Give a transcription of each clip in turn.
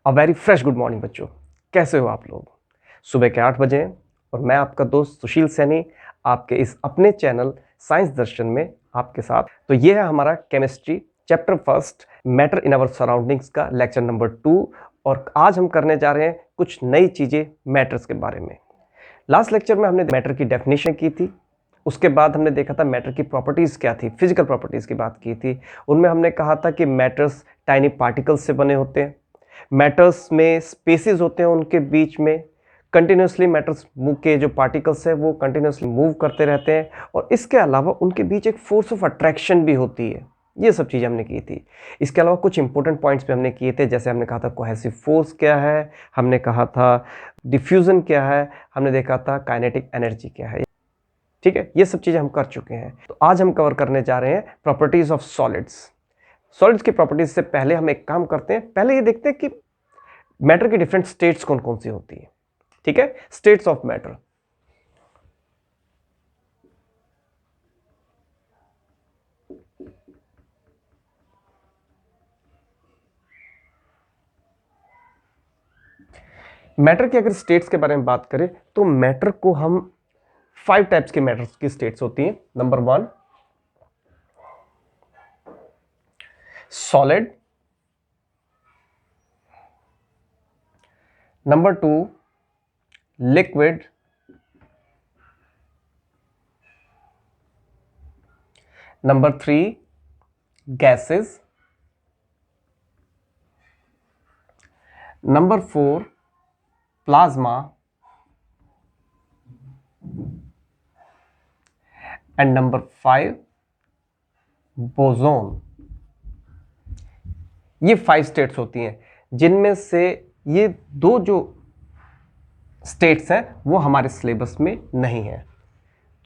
A very fresh good morning बच्चों। कैसे हो आप लोग? सुबह के 8 बजे हैं और मैं आपका दोस्त सुशील सैनी आपके इस अपने चैनल साइंस दर्शन में आपके साथ। तो ये है हमारा chemistry chapter first matter in our surroundings का लेक्चर नंबर 2 और आज हम करने जा रहे हैं कुछ नई चीज़ें मैटर्स के बारे में। लास्ट लेक्चर में हमने मैटर की डेफिनेशन की थी, उसके बाद हमने देखा था मैटर की प्रॉपर्टीज़ क्या थी, फिजिकल प्रॉपर्टीज़ की बात की थी। उनमें हमने कहा था कि मैटर्स टाइनी पार्टिकल्स से बने होते हैं, मैटर्स में स्पेसेस होते हैं, उनके बीच में कंटिन्यूसली मैटर्स मूव के जो पार्टिकल्स है वो कंटिन्यूसली मूव करते रहते हैं और इसके अलावा उनके बीच एक फोर्स ऑफ अट्रैक्शन भी होती है। ये सब चीज़ें हमने की थी। इसके अलावा कुछ इंपॉर्टेंट पॉइंट्स भी हमने किए थे, जैसे हमने कहा था कोहेसिव फोर्स क्या है, हमने कहा था डिफ्यूजन क्या है, हमने देखा था काइनेटिक एनर्जी क्या है। ठीक है, ये सब चीज़ें हम कर चुके हैं। तो आज हम कवर करने जा रहे हैं प्रॉपर्टीज ऑफ सॉलिड्स। सॉलिड्स की प्रॉपर्टीज से पहले हम एक काम करते हैं, पहले ये देखते हैं कि मैटर की डिफरेंट स्टेट्स कौन कौन सी होती है। ठीक है, स्टेट्स ऑफ मैटर। मैटर की अगर स्टेट्स के बारे में बात करें तो मैटर को हम 5 टाइप्स के मैटर्स की स्टेट्स होती हैं। Number 1 solid, number 2 liquid, number 3 gases, number 4 plasma and number 5 boson. ये 5 स्टेट्स होती हैं, जिनमें से ये 2 जो स्टेट्स हैं वो हमारे सिलेबस में नहीं है।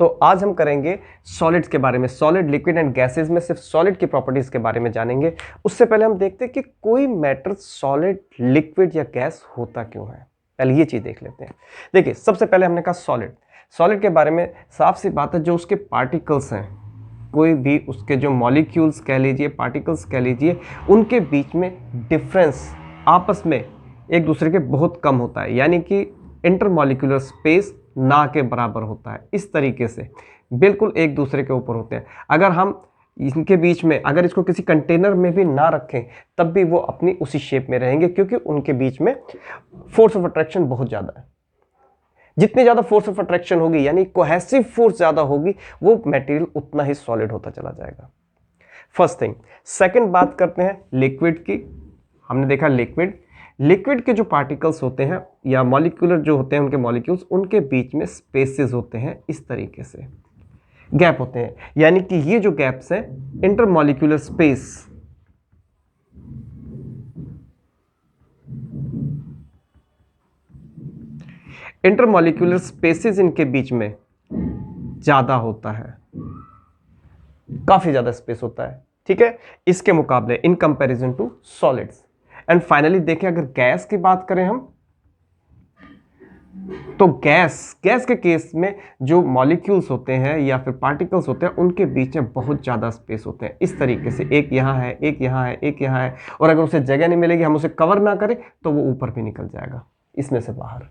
तो आज हम करेंगे सॉलिड्स के बारे में, सॉलिड, लिक्विड एंड गैसेस में सिर्फ सॉलिड की प्रॉपर्टीज के बारे में जानेंगे। उससे पहले हम देखते हैं कि कोई मैटर सॉलिड, लिक्विड या गैस होता क्यों है। पहले ये चीज देख लेते हैं। देखिए, सबसे पहले हमने कहा सॉलिड। सॉलिड के बारे में साफ सी बात है, जो उसके पार्टिकल्स हैं, कोई भी उसके जो मॉलिक्यूल्स कह लीजिए, पार्टिकल्स कह लीजिए, उनके बीच में डिफरेंस आपस में एक दूसरे के बहुत कम होता है, यानी कि इंटरमॉलिक्यूलर स्पेस ना के बराबर होता है। इस तरीके से बिल्कुल एक दूसरे के ऊपर होते हैं। अगर हम इनके बीच में अगर इसको किसी कंटेनर में भी ना रखें तब भी वो अपनी उसी शेप में रहेंगे, क्योंकि उनके बीच में फोर्स ऑफ अट्रैक्शन बहुत ज़्यादा है। जितनी ज़्यादा फोर्स ऑफ अट्रैक्शन होगी, यानी कोहेसिव फोर्स ज़्यादा होगी, वो मटेरियल उतना ही सॉलिड होता चला जाएगा। First thing. सेकंड बात करते हैं लिक्विड की। हमने देखा लिक्विड के जो पार्टिकल्स होते हैं या मॉलिक्यूलर जो होते हैं, उनके मॉलिक्यूल्स, उनके बीच में स्पेसेस होते हैं, इस तरीके से गैप होते हैं, यानी कि ये जो गैप्स हैं इंटरमॉलिक्यूलर स्पेस, इंटरमॉलिक्यूलर स्पेसेस इनके बीच में ज्यादा होता है, काफी ज्यादा स्पेस होता है। ठीक है, इसके मुकाबले in comparison to solids. And finally देखें, अगर गैस की बात करें हम, तो गैस के केस में जो मॉलिक्यूल्स होते हैं या फिर पार्टिकल्स होते हैं, उनके बीच में बहुत ज़्यादा स्पेस होते हैं, इस तरीके से। एक यहाँ है, एक यहाँ है, एक यहाँ है, और अगर उसे जगह नहीं मिलेगी, हम उसे कवर ना करें, तो वो ऊपर भी निकल जाएगा इसमें से बाहर,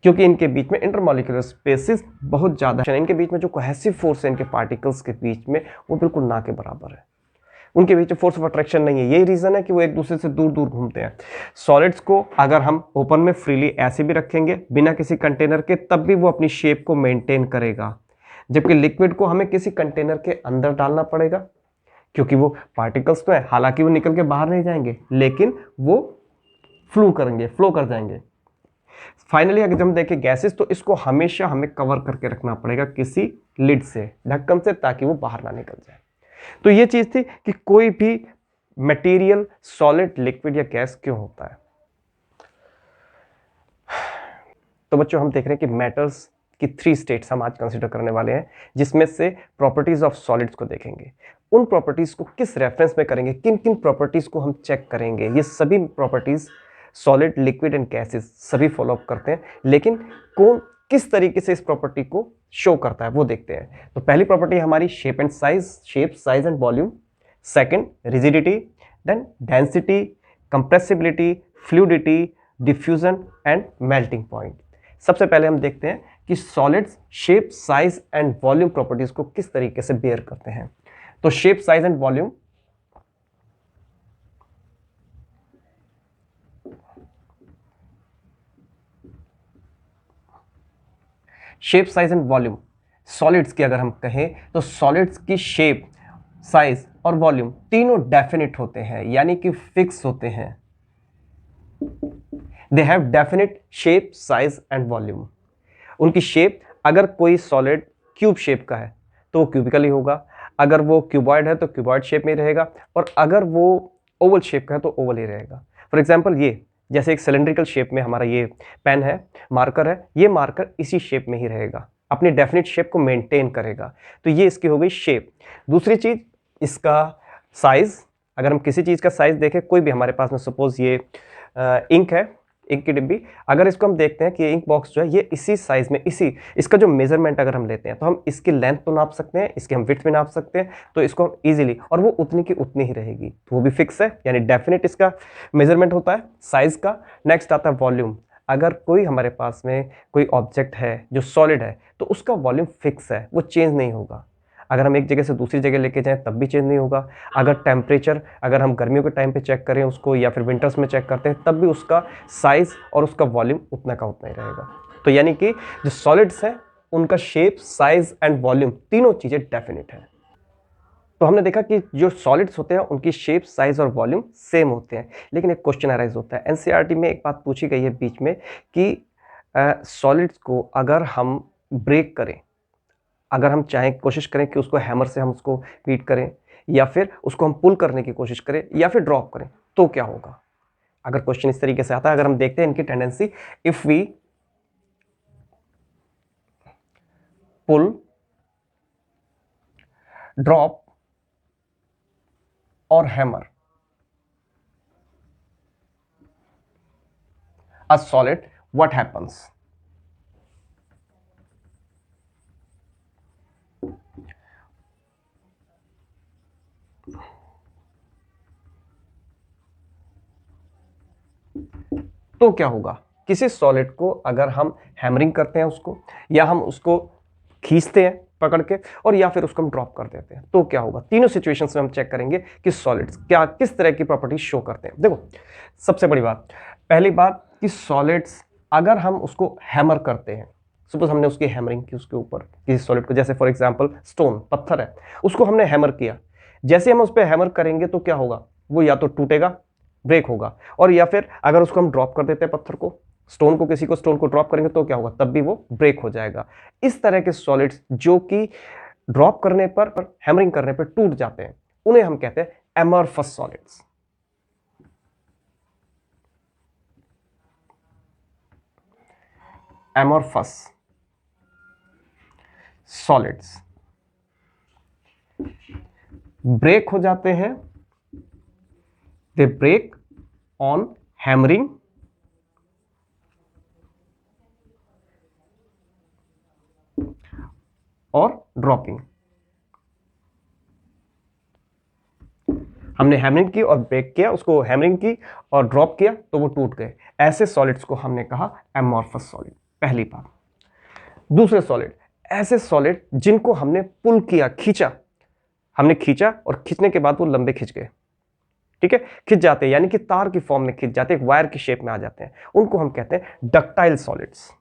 क्योंकि इनके बीच में इंटरमॉलिक्यूलर स्पेसेस बहुत ज़्यादा है। इनके बीच में जो कोहेसिव फोर्स है इनके पार्टिकल्स के बीच में, वो बिल्कुल ना के बराबर है। उनके बीच में फोर्स ऑफ अट्रैक्शन नहीं है। यही रीजन है कि वो एक दूसरे से दूर दूर घूमते हैं। सॉलिड्स को अगर हम ओपन में फ्रीली ऐसे भी रखेंगे बिना किसी कंटेनर के, तब भी वो अपनी शेप को मेंटेन करेगा, जबकि लिक्विड को हमें किसी कंटेनर के अंदर डालना पड़ेगा, क्योंकि वो पार्टिकल्स तो है, हालांकि वो निकल के बाहर नहीं जाएंगे, लेकिन वो फ्लो कर जाएंगे। फाइनली अगर हम देखें गैसेस, तो इसको हमेशा हमें कवर करके रखना पड़ेगा किसी लिड से, ढक्कन से, ताकि वो बाहर ना निकल जाए। तो ये चीज थी कि कोई भी मटेरियल सॉलिड, लिक्विड या गैस क्यों होता है। तो बच्चों, हम देख रहे हैं कि मैटर्स की 3 स्टेट्स हम आज कंसीडर करने वाले हैं, जिसमें से प्रॉपर्टीज ऑफ सॉलिड्स को देखेंगे। उन प्रॉपर्टीज को किस रेफरेंस में करेंगे, किन किन प्रॉपर्टीज को हम चेक करेंगे, ये सभी properties solid, liquid and gases सभी फॉलो अप करते हैं, लेकिन कौन किस तरीके से इस प्रॉपर्टी को शो करता है वो देखते हैं। तो पहली प्रॉपर्टी हमारी shape and size, shape, size and volume. Second rigidity, then density, compressibility, fluidity, diffusion and melting point. सबसे पहले हम देखते हैं कि solids shape, size and volume properties को किस तरीके से बेयर करते हैं। तो shape, size and volume, shape, size and volume solids की अगर हम कहें तो सॉलिड्स की शेप, साइज और वॉल्यूम तीनों डेफिनिट होते हैं, यानी कि फिक्स होते हैं। They have definite shape, size and volume. उनकी शेप, अगर कोई सॉलिड क्यूब शेप का है तो वो क्यूबिकल ही होगा, अगर वो क्यूबॉइड है तो क्यूबॉइड शेप में ही रहेगा, और अगर वो ओवल शेप का है तो ओवल ही रहेगा। फॉर एग्जाम्पल ये जैसे एक सिलेंड्रिकल शेप में हमारा ये पेन है, मार्कर है, ये मार्कर इसी शेप में ही रहेगा, अपनी डेफिनेट शेप को मेंटेन करेगा। तो ये इसकी हो गई शेप। दूसरी चीज इसका साइज। अगर हम किसी चीज का साइज देखें, कोई भी हमारे पास में सपोज ये इंक है, इंक की डिब्बी, अगर इसको हम देखते हैं कि इंक बॉक्स जो है ये इसी साइज में, इसी इसका जो मेजरमेंट अगर हम लेते हैं तो हम इसकी लेंथ तो नाप सकते हैं, इसकी हम विड्थ भी नाप सकते हैं, तो इसको हम इजीली, और वो उतनी की उतनी ही रहेगी, तो वो भी फिक्स है, यानी डेफिनेट इसका मेजरमेंट होता है साइज का। नेक्स्ट आता है वॉल्यूम। अगर कोई हमारे पास में कोई ऑब्जेक्ट है जो सॉलिड है तो उसका वॉल्यूम फिक्स है, वो चेंज नहीं होगा। अगर हम एक जगह से दूसरी जगह लेके जाएं तब भी चेंज नहीं होगा। अगर टेम्परेचर, अगर हम गर्मियों के टाइम पे चेक करें उसको या फिर विंटर्स में चेक करते हैं तब भी उसका साइज और उसका वॉल्यूम उतना का उतना ही रहेगा। तो यानी कि जो सॉलिड्स हैं उनका शेप, साइज एंड वॉल्यूम तीनों चीजें डेफिनेट है। तो हमने देखा कि जो सॉलिड्स होते हैं उनकी शेप, साइज और वॉल्यूम सेम होते हैं, लेकिन एक क्वेश्चन अराइज होता है। एनसीईआरटी में एक बात पूछी गई है बीच में कि सॉलिड्स को अगर हम ब्रेक करें, अगर हम चाहें, कोशिश करें कि उसको हैमर से हम उसको बीट करें, या फिर उसको हम पुल करने की कोशिश करें, या फिर ड्रॉप करें, तो क्या होगा। अगर क्वेश्चन इस तरीके से आता है, अगर हम देखते हैं इनकी tendency, if we pull, drop और hammer a solid, what happens. तो क्या होगा, किसी सॉलिड को अगर हम हैमरिंग करते हैं उसको, या हम उसको खींचते हैं पकड़ के, और या फिर उसको हम ड्रॉप कर देते हैं, तो क्या होगा। तीनों सिचुएशंस में हम चेक करेंगे कि सॉलिड्स क्या किस तरह की प्रॉपर्टीज शो करते हैं। देखो, सबसे बड़ी बात, पहली बात कि सॉलिड्स अगर हम उसको हैमर करते हैं, सपोज हमने उसकी हैमरिंग की उसके ऊपर किसी सॉलिड को, जैसे फॉर एग्जांपल स्टोन, पत्थर है, उसको हमने हैमर किया, जैसे हम उस पर हैमर करेंगे तो क्या होगा, वो या तो टूटेगा, ब्रेक होगा, और या फिर अगर उसको हम ड्रॉप कर देते हैं पत्थर को, स्टोन को, किसी को स्टोन को ड्रॉप करेंगे तो क्या होगा, तब भी वो ब्रेक हो जाएगा। इस तरह के सॉलिड्स जो कि ड्रॉप करने पर, हैमरिंग करने पर टूट जाते हैं, उन्हें हम कहते हैं amorphous solids. Amorphous solids break हो जाते हैं, दे ब्रेक ऑन हैमरिंग और ड्रॉपिंग। हमने हैमरिंग की और ब्रेक किया, उसको हैमरिंग की और ड्रॉप किया तो वो टूट गए, ऐसे सॉलिड्स को हमने कहा एमॉर्फस सॉलिड, पहली बात। दूसरे सॉलिड, ऐसे सॉलिड जिनको हमने पुल किया, खींचा, हमने खींचा और खींचने के बाद वो लंबे खिंच गए, ठीक है, खिंच जाते हैं, यानी कि तार की फॉर्म में खिंच जाते हैं, एक वायर की शेप में आ जाते हैं, उनको हम कहते हैं डक्टाइल सॉलिड्स।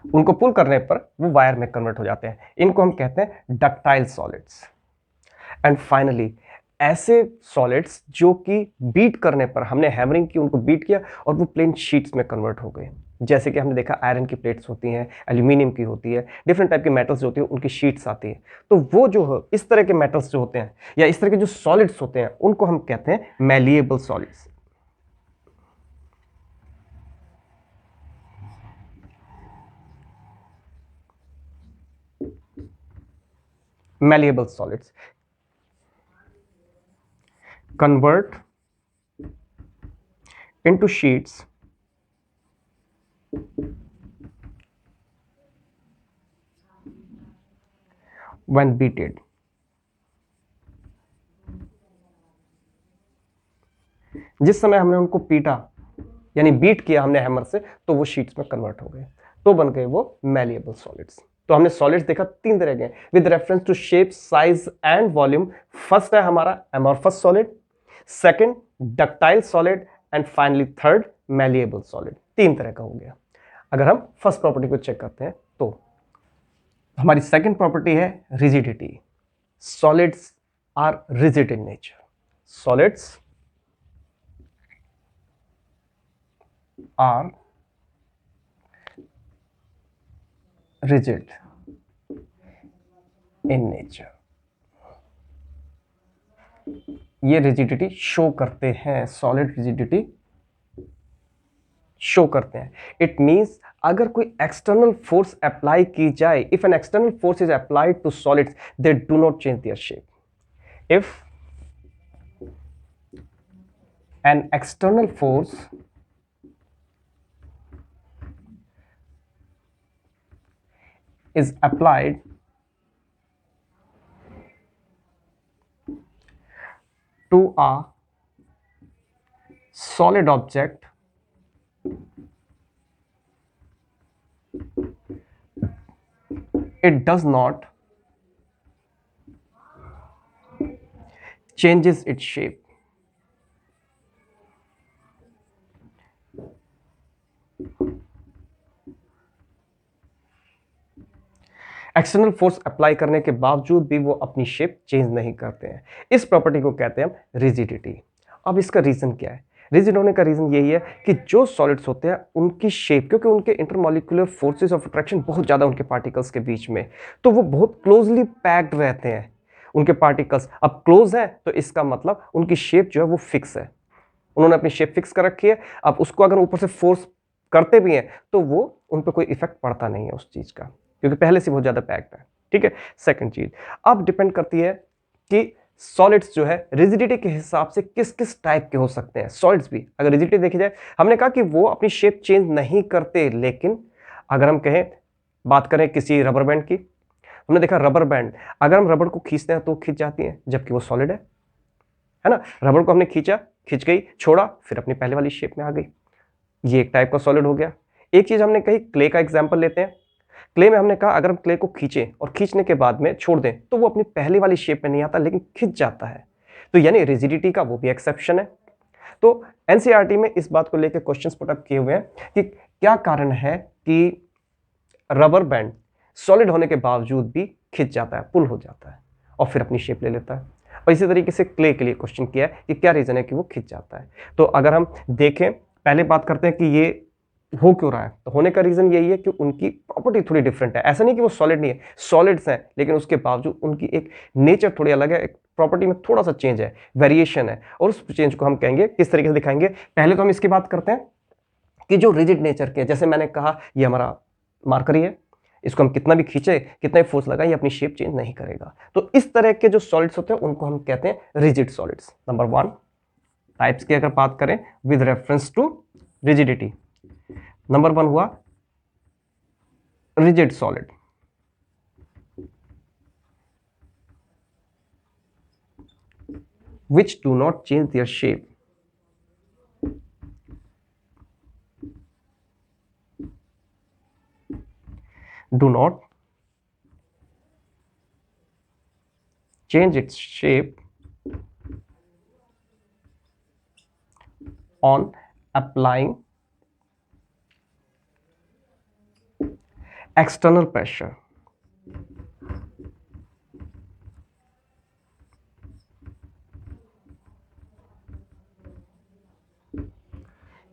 उनको पुल करने पर वो वायर में कन्वर्ट हो जाते हैं, इनको हम कहते हैं डक्टाइल सॉलिड्स। एंड फाइनली ऐसे सॉलिड्स जो कि बीट करने पर, हमने हैमरिंग की, उनको बीट किया और वो प्लेन शीट्स में कन्वर्ट हो गए, जैसे कि हमने देखा आयरन की प्लेट्स होती हैं, एल्यूमिनियम की होती है, डिफरेंट टाइप के मेटल्स जो होती है उनकी शीट्स आती है। तो वो जो इस तरह के मेटल्स जो होते हैं या इस तरह के जो सॉलिड्स होते हैं उनको हम कहते हैं malleable solids. Malleable solids convert into sheets when beaten. जिस समय हमने उनको पीटा यानी बीट किया हमने हैमर से, तो वो शीट्स में कन्वर्ट हो गए, तो बन गए वो मैलिएबल सॉलिड्स। तो हमने सॉलिड्स देखा तीन तरह के with reference to shape, size and volume. First है हमारा amorphous solid, second ductile solid and finally third malleable solid. तीन तरह का हो गया। अगर हम फर्स्ट प्रॉपर्टी को चेक करते हैं तो हमारी सेकंड प्रॉपर्टी है rigidity. Solids are rigid in nature. Solids are rigid in nature। ये रिजिडिटी शो करते हैं, सॉलिड रिजिडिटी शो करते हैं। इट मींस अगर कोई एक्सटर्नल फोर्स अप्लाई की जाए, if an external force is applied to solids they do not change their shape. If an external force is applied to a solid object, it does not changes its shape। External force apply करने के बावजूद भी वो अपनी shape change नहीं करते हैं। इस प्रॉपर्टी को कहते हैं हम रिजिडिटी। अब इसका रीजन क्या है? रिजिड होने का रीजन यही है कि जो सॉलिड्स होते हैं उनकी शेप, क्योंकि उनके इंटरमॉलिक्यूलर फोर्सेस ऑफ अट्रैक्शन बहुत ज़्यादा उनके पार्टिकल्स के बीच में, तो वो बहुत क्लोजली पैक्ड रहते हैं उनके पार्टिकल्स। अब क्लोज है तो इसका मतलब उनकी शेप जो है वो फिक्स है, उन्होंने अपनी शेप फिक्स कर रखी है। अब उसको अगर ऊपर से फोर्स करते भी हैं तो वो उन पर कोई इफेक्ट पड़ता नहीं है उस चीज़ का, क्योंकि पहले से बहुत ज़्यादा पैक्ड है। ठीक है। सेकंड चीज अब डिपेंड करती है कि सॉलिड्स जो है रिजिडिटी के हिसाब से किस किस टाइप के हो सकते हैं। सॉलिड्स भी अगर रिजिडिटी देखी जाए, हमने कहा कि वो अपनी शेप चेंज नहीं करते, लेकिन अगर हम कहें बात करें किसी रबर बैंड की, हमने देखा रबर बैंड अगर हम रबर को खींचते हैं तो खींच जाती है, जबकि वो सॉलिड है ना। रबर को हमने खींचा, खींच गई, छोड़ा, फिर अपनी पहले वाली शेप में आ गई। ये एक टाइप का सॉलिड हो गया। एक चीज हमने कही, क्ले का एग्जांपल लेते हैं। क्ले में हमने कहा अगर हम क्ले को खींचें और खींचने के बाद में छोड़ दें तो वो अपनी पहले वाली शेप में नहीं आता, लेकिन खिंच जाता है। तो यानी रिजिडिटी का वो भी एक्सेप्शन है। तो एनसीईआरटी में इस बात को लेकर क्वेश्चंस पुट अप किए हुए हैं कि क्या कारण है कि रबर बैंड सॉलिड होने के बावजूद भी खिंच जाता है, पुल हो जाता है और फिर अपनी शेप ले लेता है। और इसी तरीके से क्ले के लिए क्वेश्चन किया है कि क्या रीजन है कि वो खिंच जाता है। तो अगर हम देखें, पहले बात करते हैं कि ये हो क्यों रहा है, तो होने का रीजन यही है कि उनकी प्रॉपर्टी थोड़ी डिफरेंट है। ऐसा नहीं कि वो सॉलिड नहीं है, सॉलिड्स हैं, लेकिन उसके बावजूद उनकी एक नेचर थोड़ी अलग है, एक प्रॉपर्टी में थोड़ा सा चेंज है, वेरिएशन है। और उस चेंज को हम कहेंगे, किस तरीके से दिखाएंगे। पहले तो हम इसकी बात करते हैं कि जो रिजिड नेचर के, जैसे मैंने कहा ये हमारा मार्कर ही है, इसको हम कितना भी खींचे, कितना भी फोर्स लगाए, ये अपनी शेप चेंज नहीं करेगा। तो इस तरह के जो सॉलिड्स होते हैं उनको हम कहते हैं रिजिड सॉलिड्स। नंबर 1 टाइप्स की अगर बात करें with reference to rigidity, number 1 हुआ rigid solid. which do not change their shape, do not change its shape on applying external pressure।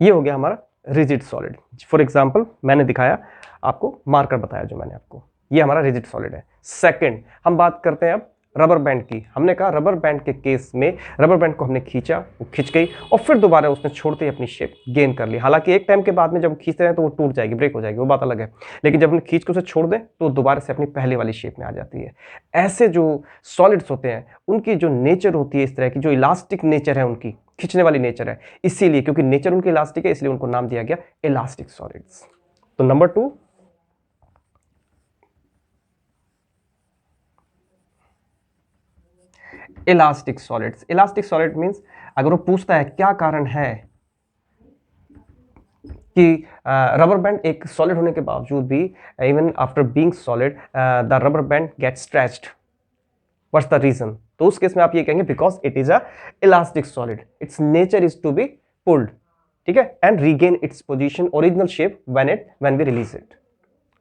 ये हो गया हमारा रिजिड सॉलिड। फॉर एग्जांपल मैंने दिखाया आपको, मार्कर बताया जो मैंने आपको, ये हमारा रिजिड सॉलिड है। सेकंड हम बात करते हैं अब रबर बैंड की, हमने कहा रबर बैंड के केस में रबर बैंड को हमने खींचा, वो खिंच गई और फिर दोबारा उसने छोड़ते ही अपनी शेप गेन कर ली। हालांकि एक टाइम के बाद में जब खींचते हैं तो वो टूट जाएगी, ब्रेक हो जाएगी, वो बात अलग है, लेकिन जब हम खींच के उसे छोड़ दें तो दोबारा से अपनी पहले वाली शेप में आ जाती है। ऐसे जो सॉलिड्स होते हैं उनकी जो नेचर होती है, इस तरह की जो इलास्टिक नेचर है, उनकी खींचने वाली नेचर है, इसीलिए क्योंकि नेचर उनकी इलास्टिक है इसलिए उनको नाम दिया गया इलास्टिक सॉलिड्स। तो number 2, elastic solids. Elastic solid means अगर वो पूछता है क्या कारण है कि रबर बैंड एक सॉलिड होने के बावजूद भी even after being solid the rubber band get stretched, what's the reason, तो उस केस में आप ये कहेंगे because it is a elastic solid, its nature is to be pulled, ठीक है, and regain its position original shape when we release it.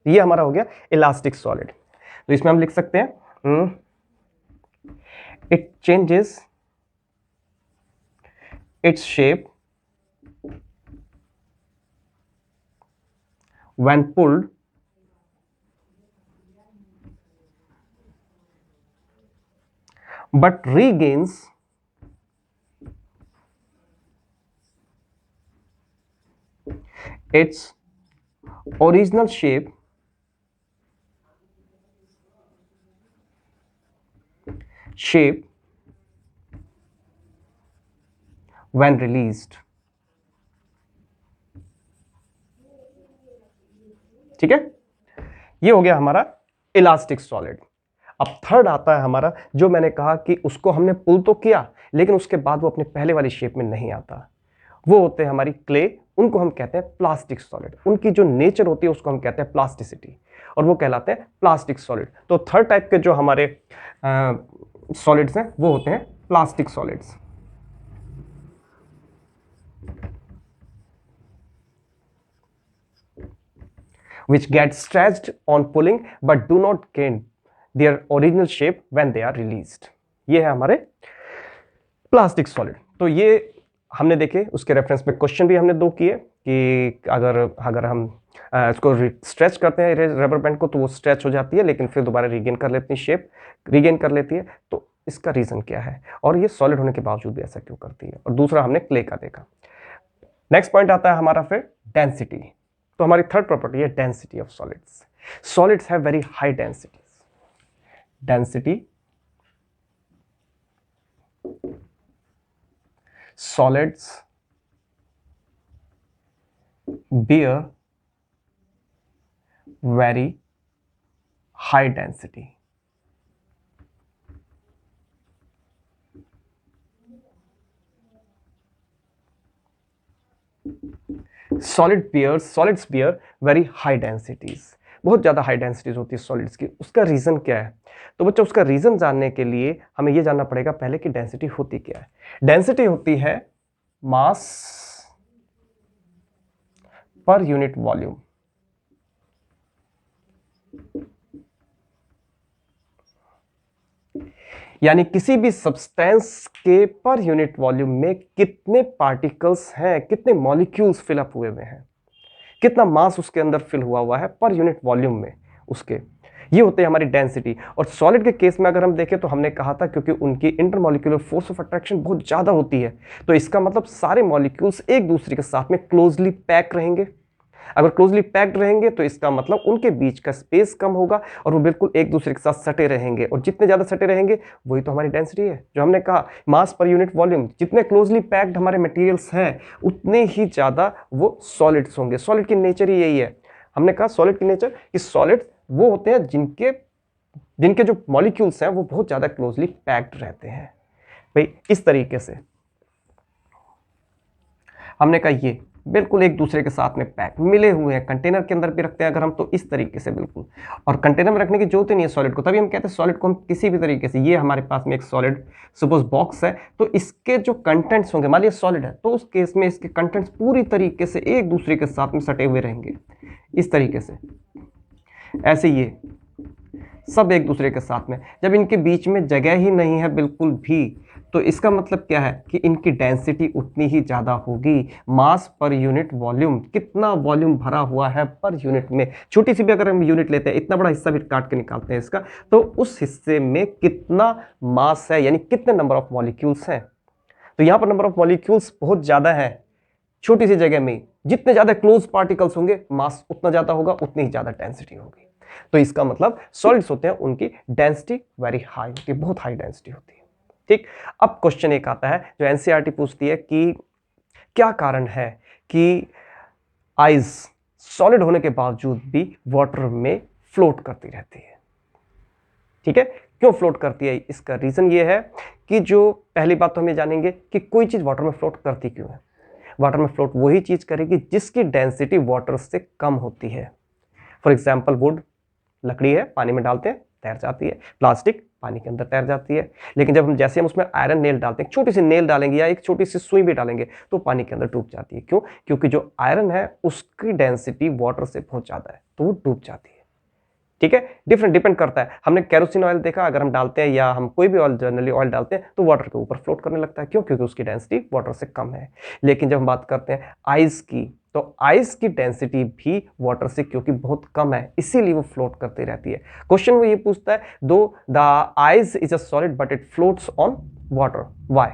ये हमारा हो गया इलास्टिक सॉलिड। तो इसमें हम लिख सकते हैं it changes its shape when pulled but regains its original shape when released। ठीक है, ये हो गया हमारा इलास्टिक सॉलिड। अब थर्ड आता है हमारा, जो मैंने कहा कि उसको हमने पुल तो किया लेकिन उसके बाद वो अपने पहले वाली शेप में नहीं आता, वो होते हैं हमारी क्ले, उनको हम कहते हैं प्लास्टिक सॉलिड। उनकी जो नेचर होती है उसको हम कहते हैं प्लास्टिसिटी और वो कहलाते हैं प्लास्टिक सॉलिड। तो थर्ड टाइप के जो हमारे सॉलिड्स हैं वो होते हैं plastic solids. which get stretched on pulling but do not gain their original shape when they are released। ये है हमारे प्लास्टिक सॉलिड। तो ये हमने देखे, उसके रेफरेंस में क्वेश्चन भी हमने 2 किए कि अगर हम इसको स्ट्रेच करते हैं रबर बैंड को तो वो स्ट्रेच हो जाती है लेकिन फिर दोबारा रीगेन कर लेती है, शेप रीगेन कर लेती है, तो इसका रीजन क्या है और ये सॉलिड होने के बावजूद भी ऐसा क्यों करती है। और दूसरा हमने क्ले का देखा। नेक्स्ट पॉइंट आता है हमारा फिर डेंसिटी। तो हमारी थर्ड प्रॉपर्टी है density of solids. Solids have very high densities. Density solids bear very high density। solids bear very high densities। बहुत ज़्यादा हाई डेंसिटीज होती है सॉलिड्स की। उसका रीज़न क्या है? तो बच्चों उसका रीज़न जानने के लिए हमें ये जानना पड़ेगा पहले कि डेंसिटी होती क्या है। डेंसिटी होती है मास पर यूनिट वॉल्यूम। यानी किसी भी सब्सटेंस के पर यूनिट वॉल्यूम में कितने पार्टिकल्स हैं, कितने मॉलिक्यूल्स फिलअप हुए हुए हैं, कितना मास उसके अंदर फिल हुआ है पर यूनिट वॉल्यूम में उसके, ये होते हैं हमारी डेंसिटी। और सॉलिड के केस में अगर हम देखें तो हमने कहा था क्योंकि उनकी इंटरमॉलिक्यूलर फोर्स ऑफ अट्रैक्शन बहुत ज़्यादा होती है तो इसका मतलब सारे मॉलिक्यूल्स एक दूसरे के साथ में क्लोजली पैक रहेंगे। अगर क्लोजली पैक्ड रहेंगे तो इसका मतलब उनके बीच का स्पेस कम होगा और वो बिल्कुल एक दूसरे के साथ सटे रहेंगे, और जितने ज़्यादा सटे रहेंगे वही तो हमारी डेंसिटी है। जो हमने कहा मास पर यूनिट वॉल्यूम, जितने क्लोजली पैक्ड हमारे मटेरियल्स हैं उतने ही ज़्यादा वो सॉलिड्स होंगे। सॉलिड की नेचर ही यही है। हमने कहा सॉलिड की नेचर कि सॉलिड वो होते हैं जिनके जो मॉलिक्यूल्स हैं वो बहुत ज़्यादा क्लोजली पैक्ड रहते हैं। भाई इस तरीके से हमने कहा ये बिल्कुल एक दूसरे के साथ में पैक मिले हुए हैं। कंटेनर के अंदर भी रखते हैं अगर हम तो इस तरीके से बिल्कुल, और कंटेनर में रखने की जरूरत ही नहीं है सॉलिड को, तभी हम कहते हैं सॉलिड को हम किसी भी तरीके से, ये हमारे पास में एक सॉलिड सपोज बॉक्स है तो इसके जो कंटेंट्स होंगे, मान लिया सॉलिड है तो उस केस में इसके कंटेंट्स पूरी तरीके से एक दूसरे के साथ में सटे हुए रहेंगे इस तरीके से। ऐसे ये सब एक दूसरे के साथ में, जब इनके बीच में जगह ही नहीं है बिल्कुल भी तो इसका मतलब क्या है कि इनकी डेंसिटी उतनी ही ज़्यादा होगी। मास पर यूनिट वॉल्यूम, कितना वॉल्यूम भरा हुआ है पर यूनिट में, छोटी सी भी अगर हम यूनिट लेते हैं, इतना बड़ा हिस्सा भी काट के निकालते हैं इसका, तो उस हिस्से में कितना मास है, यानी कितने नंबर ऑफ मॉलिक्यूल्स हैं। तो यहाँ पर नंबर ऑफ मॉलिक्यूल्स बहुत ज़्यादा है छोटी सी जगह में। जितने ज़्यादा क्लोज पार्टिकल्स होंगे मास उतना ज़्यादा होगा, उतनी ही ज़्यादा डेंसिटी होगी। तो इसका मतलब सॉलिड्स होते हैं उनकी डेंसिटी वेरी हाई होती है, बहुत हाई डेंसिटी होती है। ठीक, अब क्वेश्चन एक आता है जो एनसीईआरटी पूछती है कि क्या कारण है कि आइस सॉलिड होने के बावजूद भी वाटर में फ्लोट करती रहती है। ठीक है, क्यों फ्लोट करती है? इसका रीजन ये है कि जो पहली बात तो हम ये जानेंगे कि कोई चीज वाटर में फ्लोट करती क्यों है। वाटर में फ्लोट वही चीज करेगी जिसकी डेंसिटी वाटर से कम होती है। फॉर एग्जाम्पल वुड, लकड़ी है, पानी में डालते हैं तैर जाती है। प्लास्टिक पानी के अंदर तैर जाती है। लेकिन जब हम जैसे हम उसमें आयरन नेल डालते हैं, छोटी सी नेल डालेंगे या एक छोटी सी सुई भी डालेंगे तो पानी के अंदर डूब जाती है। क्यों? क्योंकि जो आयरन है उसकी डेंसिटी वाटर से बहुत ज्यादा है, तो वो डूब जाती है। ठीक है, डिपेंड करता है। हमने केरोसिन ऑयल देखा, अगर हम डालते हैं या हम कोई भी ऑयल, जनरली ऑयल डालते हैं, तो वाटर के ऊपर फ्लोट करने लगता है। क्यों? क्योंकि उसकी डेंसिटी वाटर से कम है। लेकिन जब हम बात करते हैं आइस की, तो आइस की डेंसिटी भी वाटर से क्योंकि बहुत कम है, इसीलिए वो फ्लोट करती रहती है। क्वेश्चन वो ये पूछता है, दो the ice is a solid but it floats on water, why?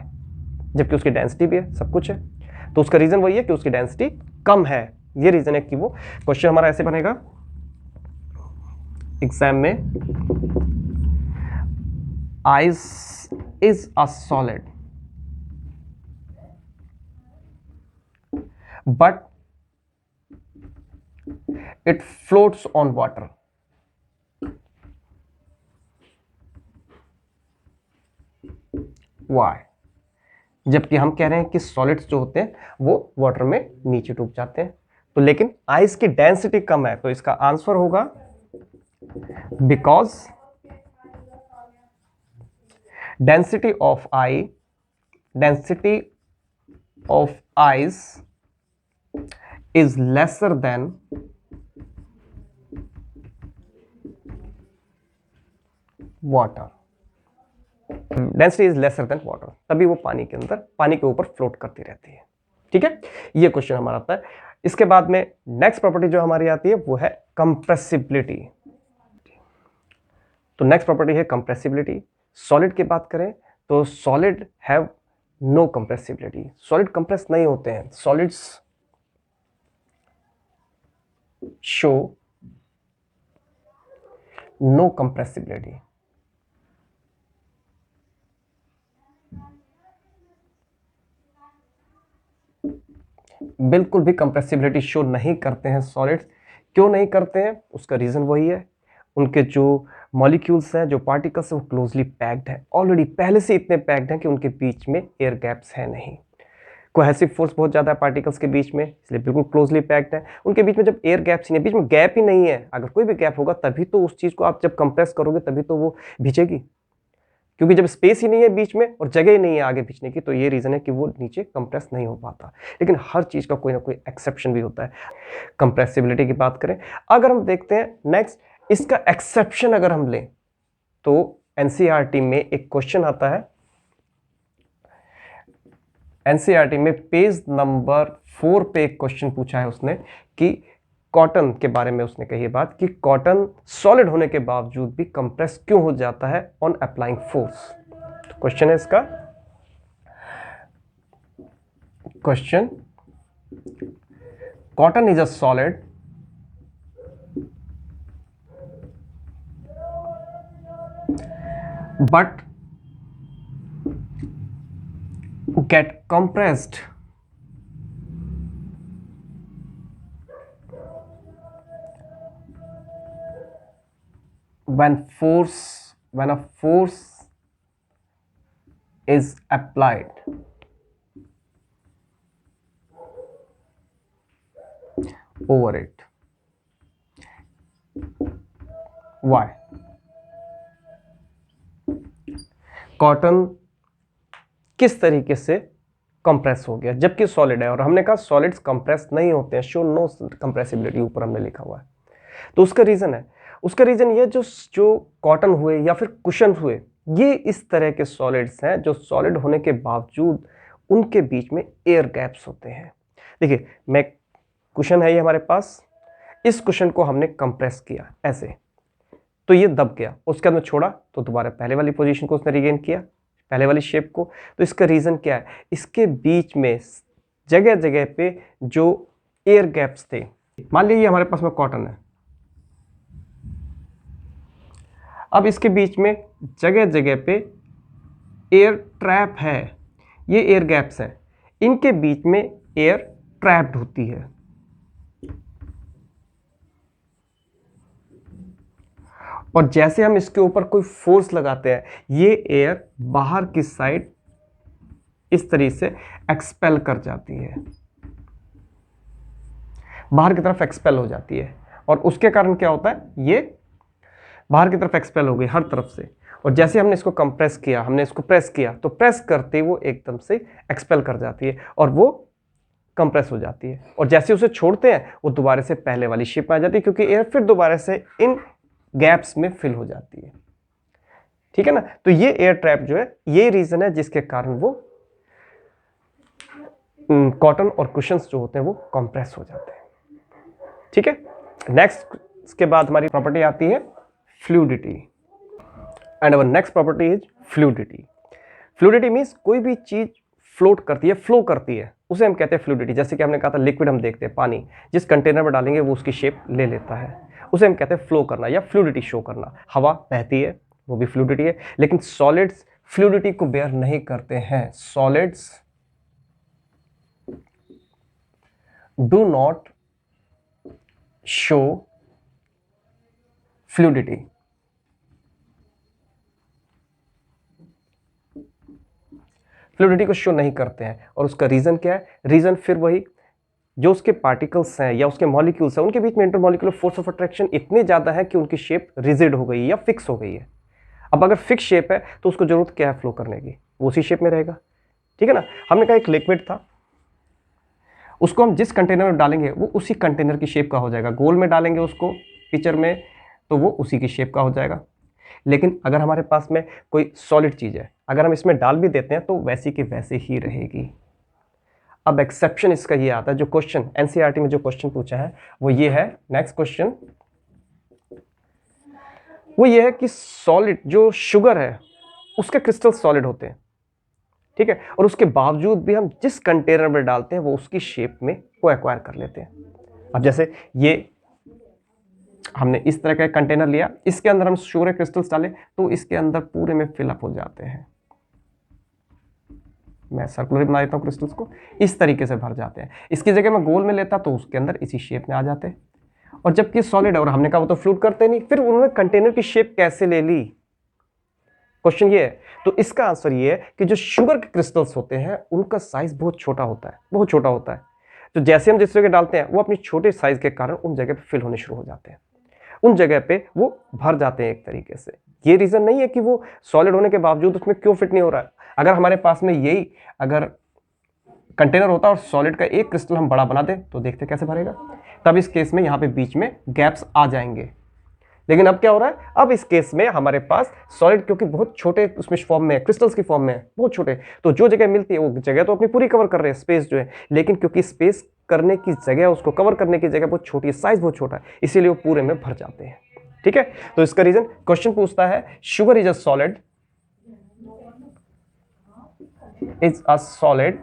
जबकि उसकी डेंसिटी भी है, सब कुछ है। तो उसका रीजन वही है कि उसकी डेंसिटी कम है। ये रीजन है कि वो क्वेश्चन हमारा ऐसे बनेगा एग्जाम में, ice is a solid but it floats on water. Why? जबकि हम कह रहे हैं कि सॉलिड्स जो होते हैं वो वाटर में नीचे डूब जाते हैं। तो लेकिन आइस की डेंसिटी कम है, तो इसका आंसर होगा because density of ice is lesser than water. Density is lesser than water, तभी वो पानी के अंदर, पानी के ऊपर फ्लोट करती रहती है। ठीक है, ये क्वेश्चन हमारा आता है। इसके बाद में नेक्स्ट प्रॉपर्टी जो हमारी आती है वो है कंप्रेसिबिलिटी। तो नेक्स्ट प्रॉपर्टी है कंप्रेसिबिलिटी। सॉलिड की बात करें तो solid have no compressibility, solid compress नहीं होते हैं। Solids show no compressibility। बिल्कुल भी कंप्रेसिबिलिटी शो नहीं करते हैं सॉलिड्स। क्यों नहीं करते हैं? उसका रीजन वही है, उनके जो मॉलिक्यूल्स हैं, जो पार्टिकल्स हैं, वो क्लोजली पैक्ड है, ऑलरेडी पहले से इतने पैक्ड हैं कि उनके बीच में एयर गैप्स है नहीं। कोहेसिव फोर्स बहुत ज़्यादा है पार्टिकल्स के बीच में, इसलिए बिल्कुल क्लोजली पैक्ड है। उनके बीच में जब एयर गैप्स ही नहीं, बीच में गैप ही नहीं है, अगर कोई भी गैप होगा तभी तो उस चीज़ को आप जब कंप्रेस करोगे तभी तो वो भिजेगी। क्योंकि जब स्पेस ही नहीं है बीच में और जगह ही नहीं है आगे भिजने की, तो ये रीज़न है कि वो नीचे कंप्रेस नहीं हो पाता। लेकिन हर चीज़ का कोई ना कोई एक्सेप्शन भी होता है। कंप्रेसिबिलिटी की बात करें, अगर हम देखते हैं नेक्स्ट, इसका एक्सेप्शन अगर हम लें तो एनसीईआरटी में एक क्वेश्चन आता है, एनसीईआरटी में पेज नंबर 4 पे एक क्वेश्चन पूछा है उसने कि कॉटन के बारे में उसने कही बात कि कॉटन सॉलिड होने के बावजूद भी कंप्रेस क्यों हो जाता है ऑन अप्लाइंग फोर्स। तो क्वेश्चन है इसका, question, cotton is a solid but get compressed when a force is applied over it। Why? Cotton किस तरीके से कंप्रेस हो गया जबकि सॉलिड है, और हमने कहा सॉलिड्स कंप्रेस नहीं होते हैं, शो नो कंप्रेसिबिलिटी, ऊपर हमने लिखा हुआ है। तो उसका रीजन है, उसका रीजन ये जो कॉटन हुए या फिर कुशन हुए ये इस तरह के सॉलिड्स हैं जो सॉलिड होने के बावजूद उनके बीच में एयर गैप्स होते हैं। देखिए, मैं कुशन है ये हमारे पास, इस कुशन को हमने कंप्रेस किया ऐसे, तो ये दब गया, उसके अंदर छोड़ा तो दोबारा पहले वाली पोजीशन को उसने रिगेन किया, पहले वाली शेप को। तो इसका रीज़न क्या है? इसके बीच में जगह जगह पे जो एयर गैप्स थे, मान लीजिए हमारे पास में कॉटन है, अब इसके बीच में जगह जगह पे एयर ट्रैप है, ये एयर गैप्स हैं, इनके बीच में एयर ट्रैप्ड होती है। और जैसे हम इसके ऊपर कोई फोर्स लगाते हैं, ये एयर बाहर की साइड इस तरीके से एक्सपेल कर जाती है, बाहर की तरफ एक्सपेल हो जाती है। और उसके कारण क्या होता है, ये बाहर की तरफ एक्सपेल हो गई हर तरफ से। और जैसे हमने इसको कंप्रेस किया, हमने इसको प्रेस किया, तो प्रेस करते वो एकदम से एक्सपेल कर जाती है और वो कंप्रेस हो जाती है। और जैसे उसे छोड़ते हैं वो दोबारा से पहले वाली शेप में आ जाती है, क्योंकि एयर फिर दोबारा से इन गैप्स में फिल हो जाती है। ठीक है ना? तो ये एयर ट्रैप जो है, ये रीजन है जिसके कारण वो कॉटन और कुशंस जो होते हैं वो कंप्रेस हो जाते हैं। ठीक है, नेक्स्ट इसके बाद हमारी प्रॉपर्टी आती है fluidity, and our next property is fluidity. Fluidity means कोई भी चीज फ्लोट करती है, फ्लो करती है, उसे हम कहते हैं फ्लूइडिटी। जैसे कि हमने कहा था लिक्विड हम देखते हैं, पानी जिस कंटेनर में डालेंगे वो उसकी शेप ले लेता है, उसे हम कहते हैं फ्लो करना या फ्लूइडिटी शो करना। हवा बहती है, वो भी फ्लूइडिटी है, लेकिन सॉलिड्स फ्लूइडिटी को बेयर नहीं करते हैं। Solids do not show fluidity. Fluidity को शो नहीं करते हैं, और उसका रीजन क्या है? रीजन फिर वही, जो उसके पार्टिकल्स हैं या उसके मॉलिक्यूल्स हैं, उनके बीच में इंटरमॉलिक्यूलर फोर्स ऑफ अट्रैक्शन इतनी ज्यादा है कि उनकी शेप रिजिड हो गई या फिक्स हो गई है। अब अगर फिक्स शेप है तो उसको जरूरत क्या है फ्लो करने की? वो उसी शेप में रहेगा। ठीक है ना? हमने कहा एक लिक्विड था, उसको हम जिस कंटेनर में डालेंगे वो उसी कंटेनर की शेप का हो जाएगा। गोल में डालेंगे उसको पिक्चर में तो वो उसी की शेप का हो जाएगा। लेकिन अगर हमारे पास में कोई सॉलिड चीज है, अगर हम इसमें डाल भी देते हैं तो वैसी की वैसे ही रहेगी। अब एक्सेप्शन इसका ये आता है, जो क्वेश्चन एनसीईआरटी में जो क्वेश्चन पूछा है वो ये है, नेक्स्ट क्वेश्चन वो ये है कि सॉलिड जो शुगर है उसके क्रिस्टल सॉलिड होते हैं, ठीक है, और उसके बावजूद भी हम जिस कंटेनर में डालते हैं वो उसकी शेप में को एक्वायर कर लेते हैं। अब जैसे ये हमने इस तरह का कंटेनर लिया, इसके अंदर हम शुगर क्रिस्टल्स डालें तो इसके अंदर पूरे में फिलअप हो जाते हैं। मैं सर्कुलर बना देता हूं, क्रिस्टल्स को इस तरीके से भर जाते हैं। इसकी जगह मैं गोल में लेता तो उसके अंदर इसी शेप में आ जाते हैं। और जबकि सॉलिड है और हमने कहा वो तो फ्लूट करते नहीं, फिर उन्होंने कंटेनर की शेप कैसे ले ली? क्वेश्चन ये है। तो इसका आंसर ये है कि जो शुगर के क्रिस्टल्स होते हैं उनका साइज बहुत छोटा होता है, बहुत छोटा होता है। तो जैसे हम जिस जगह डालते हैं वो अपनी छोटे साइज के कारण उन जगह पे फिल होने शुरू हो जाते हैं, उन जगह पे वो भर जाते हैं एक तरीके से। ये रीजन नहीं है कि वो सॉलिड होने के बावजूद उसमें क्यों फिट नहीं हो रहा है। अगर हमारे पास में यही अगर कंटेनर होता और सॉलिड का एक क्रिस्टल हम बड़ा बना दें तो देखते कैसे भरेगा। तब इस केस में यहाँ पे बीच में गैप्स आ जाएंगे। लेकिन अब क्या हो रहा है, अब इस केस में हमारे पास सॉलिड क्योंकि बहुत छोटे उसमें फॉर्म में है, क्रिस्टल्स की फॉर्म में है, बहुत छोटे, तो जो जगह मिलती है वो जगह तो अपनी पूरी कवर कर रहे हैं स्पेस जो है, लेकिन क्योंकि स्पेस करने की जगह, उसको कवर करने की जगह बहुत छोटी है, साइज बहुत छोटा है, इसीलिए वो पूरे में भर जाते हैं। ठीक है, तो इसका रीजन क्वेश्चन पूछता है sugar is a solid, is a solid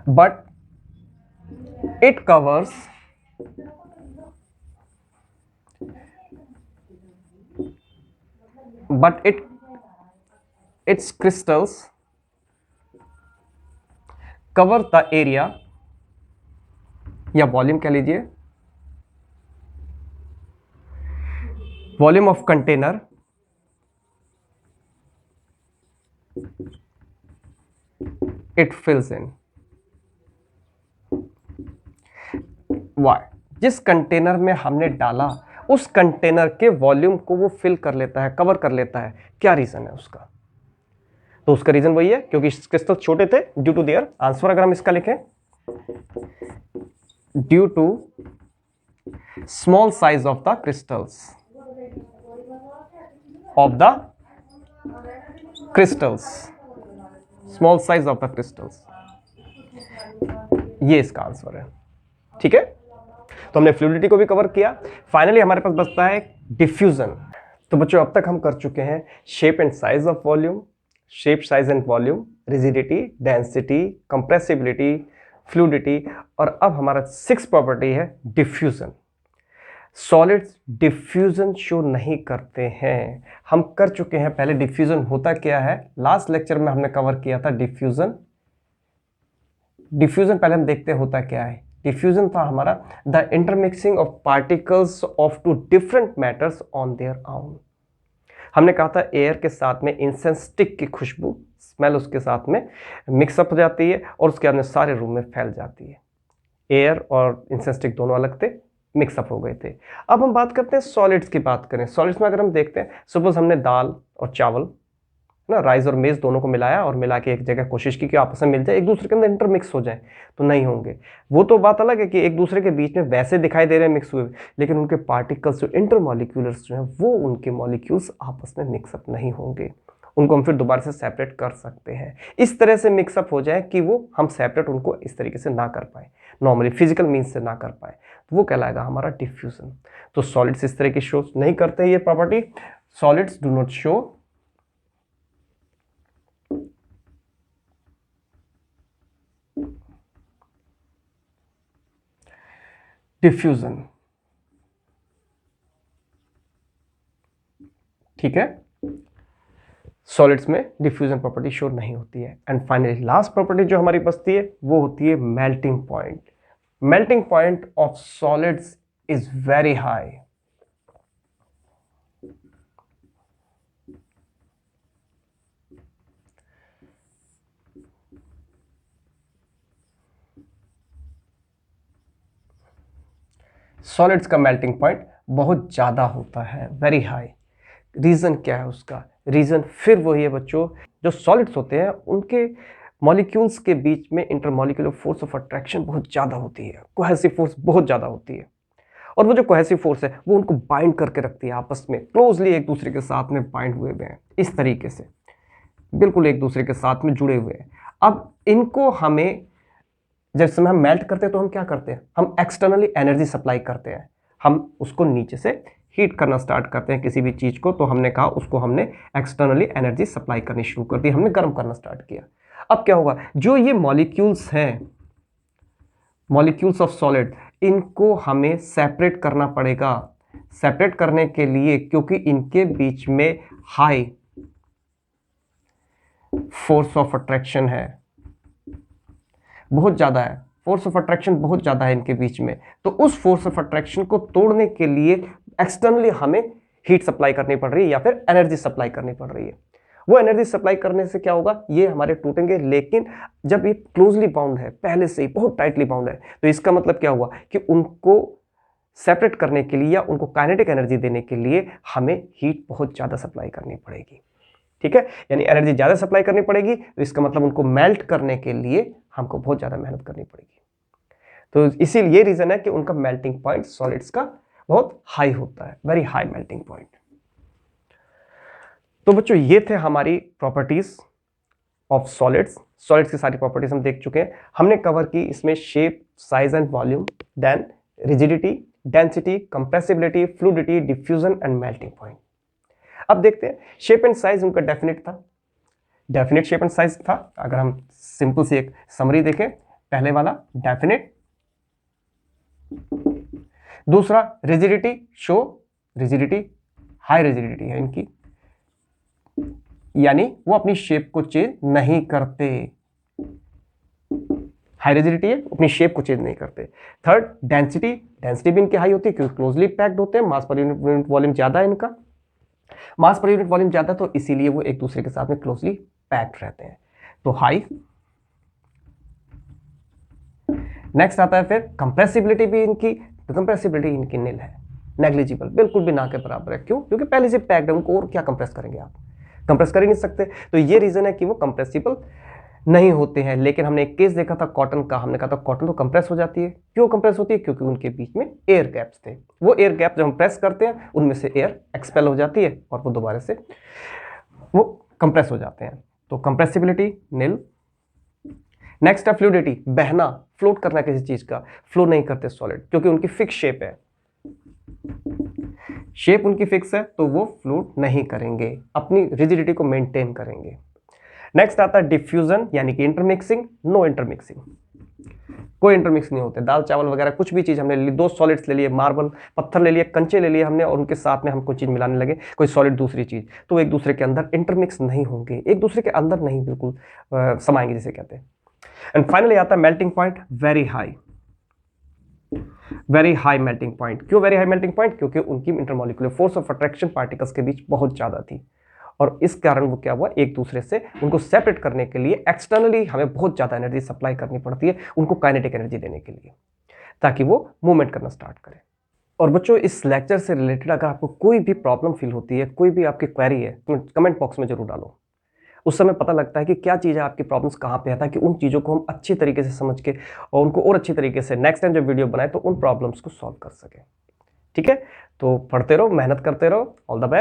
but it covers its crystals cover the area या वॉल्यूम कह लीजिए, volume of container it fills in। Why, जिस कंटेनर में हमने डाला उस कंटेनर के वॉल्यूम को वो फिल कर लेता है, कवर कर लेता है। क्या रीजन है उसका? तो उसका रीजन वही है क्योंकि क्रिस्टल छोटे थे, ड्यू टू देयर आंसर अगर हम इसका लिखें, due to small size of the crystals of the crystals, small size of the crystals, ये इसका आंसर है। ठीक है, तो हमने फ्लूइडिटी को भी कवर किया। फाइनली हमारे पास बचता है डिफ्यूजन। तो बच्चों अब तक हम कर चुके हैं shape and size of volume, shape size and volume, rigidity, density, compressibility, fluidity, और अब हमारा 6th प्रॉपर्टी है डिफ्यूजन। सॉलिड्स डिफ्यूजन शो नहीं करते हैं, हम कर चुके हैं पहले। डिफ्यूजन होता क्या है, लास्ट लेक्चर में हमने कवर किया था डिफ्यूजन। डिफ्यूजन पहले हम देखते हैं होता क्या है। डिफ्यूजन था हमारा the intermixing of particles of two different matters on their own. हमने कहा था एयर के साथ में इंसेंस स्टिक की खुशबू, स्मेल उसके साथ में मिक्सअप हो जाती है और उसके बाद सारे रूम में फैल जाती है। एयर और इंसेंस स्टिक दोनों अलग थे, मिक्सअप हो गए थे। अब हम बात करते हैं सॉलिड्स की बात करें। सॉलिड्स में अगर हम देखते हैं, सपोज हमने दाल और चावल ना, राइस और मेज दोनों को मिलाया और मिला के एक जगह कोशिश की कि आपस में मिल जाए, एक दूसरे के अंदर इंटरमिक्स हो जाए, तो नहीं होंगे। वो तो बात अलग है कि एक दूसरे के बीच में वैसे दिखाई दे रहे हैं मिक्स हुए, लेकिन उनके पार्टिकल्स जो इंटरमॉलिक्यूलर्स जो हैं वो उनके मॉलिक्यूल्स आपस में मिक्सअप नहीं होंगे। उनको हम फिर दोबारा से सेपरेट कर सकते हैं, इस तरह से मिक्सअप हो जाए कि वो हम सेपरेट उनको इस तरीके से ना कर पाए, नॉर्मली फिजिकल मीन्स से ना कर पाए, तो वो कहलाएगा हमारा डिफ्यूजन। तो सॉलिड्स इस तरह की शो नहीं करते ये property. Solids do not show diffusion. ठीक है, सॉलिड्स में डिफ्यूजन प्रॉपर्टी शो नहीं होती है। एंड फाइनली लास्ट प्रॉपर्टी जो हमारी बचती है वो होती है melting point. Melting point of solids is very high. Solids का मेल्टिंग पॉइंट बहुत ज़्यादा होता है, वेरी हाई। रीज़न क्या है उसका? रीज़न फिर वही है बच्चों, जो सॉलिड्स होते हैं उनके मॉलिक्यूल्स के बीच में इंटरमॉलिक्यूलर फोर्स ऑफ अट्रैक्शन बहुत ज़्यादा होती है, कोहेसिव फोर्स बहुत ज़्यादा होती है। और वो जो कोहेसिव फोर्स है वो उनको बाइंड करके रखती है, आपस में क्लोजली एक दूसरे के साथ में बाइंड हुए हुए हैं, इस तरीके से बिल्कुल एक दूसरे के साथ में जुड़े हुए हैं। अब इनको हमें जब समय हम मेल्ट करते हैं तो हम क्या करते हैं, हम एक्सटर्नली एनर्जी सप्लाई करते हैं, हम उसको नीचे से हीट करना स्टार्ट करते हैं किसी भी चीज़ को, तो हमने कहा उसको हमने एक्सटर्नली एनर्जी सप्लाई करनी शुरू कर दी, हमने गर्म करना स्टार्ट किया। अब क्या होगा, जो ये मॉलिक्यूल्स हैं, मॉलिक्यूल्स ऑफ सॉलिड, इनको हमें सेपरेट करना पड़ेगा। सेपरेट करने के लिए, क्योंकि इनके बीच में हाई फोर्स ऑफ अट्रैक्शन है, बहुत ज़्यादा है, फोर्स ऑफ अट्रैक्शन बहुत ज़्यादा है इनके बीच में, तो उस फोर्स ऑफ अट्रैक्शन को तोड़ने के लिए एक्सटर्नली हमें हीट सप्लाई करनी पड़ रही है या फिर एनर्जी सप्लाई करनी पड़ रही है। वो एनर्जी सप्लाई करने से क्या होगा, ये हमारे टूटेंगे, लेकिन जब ये क्लोजली बाउंड है, पहले से ही बहुत टाइटली बाउंड है, तो इसका मतलब क्या हुआ कि उनको सेपरेट करने के लिए या उनको काइनेटिक एनर्जी देने के लिए हमें हीट बहुत ज़्यादा सप्लाई करनी पड़ेगी। ठीक है, यानी एनर्जी ज़्यादा सप्लाई करनी पड़ेगी, तो इसका मतलब उनको मेल्ट करने के लिए हमको बहुत ज़्यादा मेहनत करनी पड़ेगी। तो इसीलिए ये रीज़न है कि उनका मेल्टिंग पॉइंट सॉलिड्स का बहुत हाई होता है, वेरी हाई मेल्टिंग पॉइंट। तो बच्चों ये थे हमारी प्रॉपर्टीज ऑफ सॉलिड्स। सॉलिड्स की सारी प्रॉपर्टीज हम देख चुके हैं, हमने कवर की इसमें shape, size and volume, then rigidity, density, compressibility, fluidity, diffusion and melting point. अब देखते हैं शेप एंड साइज उनका डेफिनेट था, डेफिनेट शेप एंड साइज था। अगर हम सिंपल सी एक समरी देखें, पहले वाला डेफिनेट, दूसरा rigidity, show rigidity, high rigidity है इनकी, यानी वो अपनी शेप को चेंज नहीं करते, हाई रिजिडिटी है, अपनी शेप को चेंज नहीं करते। थर्ड डेंसिटी, डेंसिटी भी इनकी हाई होती है क्योंकि क्लोजली पैक्ड होते हैं, मास पर यूनिट वॉल्यूम ज्यादा है इनका, मास पर यूनिट वॉल्यूम ज्यादा, तो इसीलिए वो एक दूसरे के साथ में क्लोजली पैक्ड रहते हैं, तो हाई। नेक्स्ट आता है फिर कंप्रेसिबिलिटी भी इनकी, तो कंप्रेसिबिलिटी इनकी नील है, नेग्लिजिबल, बिल्कुल भी ना के बराबर है। क्यों? क्योंकि पहले से पैक्ड है, उनको और क्या कंप्रेस करेंगे आप, कंप्रेस कर ही नहीं सकते, तो ये रीजन है कि वो कंप्रेसिबल नहीं होते हैं। लेकिन हमने एक केस देखा था कॉटन का, हमने कहा था कॉटन तो कंप्रेस हो जाती है। क्यों कंप्रेस होती है? क्योंकि उनके बीच में एयर गैप्स थे। वो एयर गैप जब हम प्रेस करते हैं उनमें से एयर एक्सपेल हो जाती है और वो दोबारा से वो कंप्रेस हो जाते हैं। तो कंप्रेसिबिलिटी नील। नेक्स्ट है फ्लूइडिटी, बहना, फ्लोट करना किसी चीज का। फ्लो नहीं करते सॉलिड क्योंकि उनकी फिक्स शेप है, शेप उनकी फिक्स है, तो वो फ्लोट नहीं करेंगे, अपनी रिजिडिटी को मेंटेन करेंगे। नेक्स्ट आता है डिफ्यूजन यानी कि इंटरमिक्सिंग। नो इंटरमिक्सिंग, कोई इंटरमिक्स नहीं होते। दाल चावल वगैरह कुछ भी चीज हमने ले ली, दो सॉलिड्स ले लिए, मार्बल पत्थर ले लिए, कंचे ले लिए हमने, और उनके साथ में हम कोई चीज मिलाने लगे, कोई सॉलिड दूसरी चीज, तो वो एक दूसरे के अंदर इंटरमिक्स नहीं होंगे, एक दूसरे के अंदर नहीं बिल्कुल समाएंगे जिसे कहते हैं। एंड फाइनली आता है melting point, very high, very high melting point. क्यों वेरी हाई मेल्टिंग पॉइंट? क्योंकि उनकी intermolecular force of attraction particles के बीच बहुत ज्यादा थी, और इस कारण वो क्या हुआ, एक दूसरे से उनको सेपरेट करने के लिए एक्सटर्नली हमें बहुत ज्यादा एनर्जी सप्लाई करनी पड़ती है उनको काइनेटिक एनर्जी देने के लिए, ताकि वो मूवमेंट करना स्टार्ट करें। और बच्चों, इस लेक्चर से रिलेटेड अगर आपको कोई भी प्रॉब्लम फील होती है, कोई भी आपकी क्वेरी है, तो कमेंट बॉक्स में जरूर डालो। उस समय पता लगता है कि क्या चीज़ है, आपकी प्रॉब्लम्स कहाँ पे है, ताकि उन चीज़ों को हम अच्छी तरीके से समझ के और उनको और अच्छी तरीके से नेक्स्ट टाइम जब वीडियो बनाए तो उन प्रॉब्लम्स को सॉल्व कर सकें। ठीक है, तो पढ़ते रहो, मेहनत करते रहो। All the best.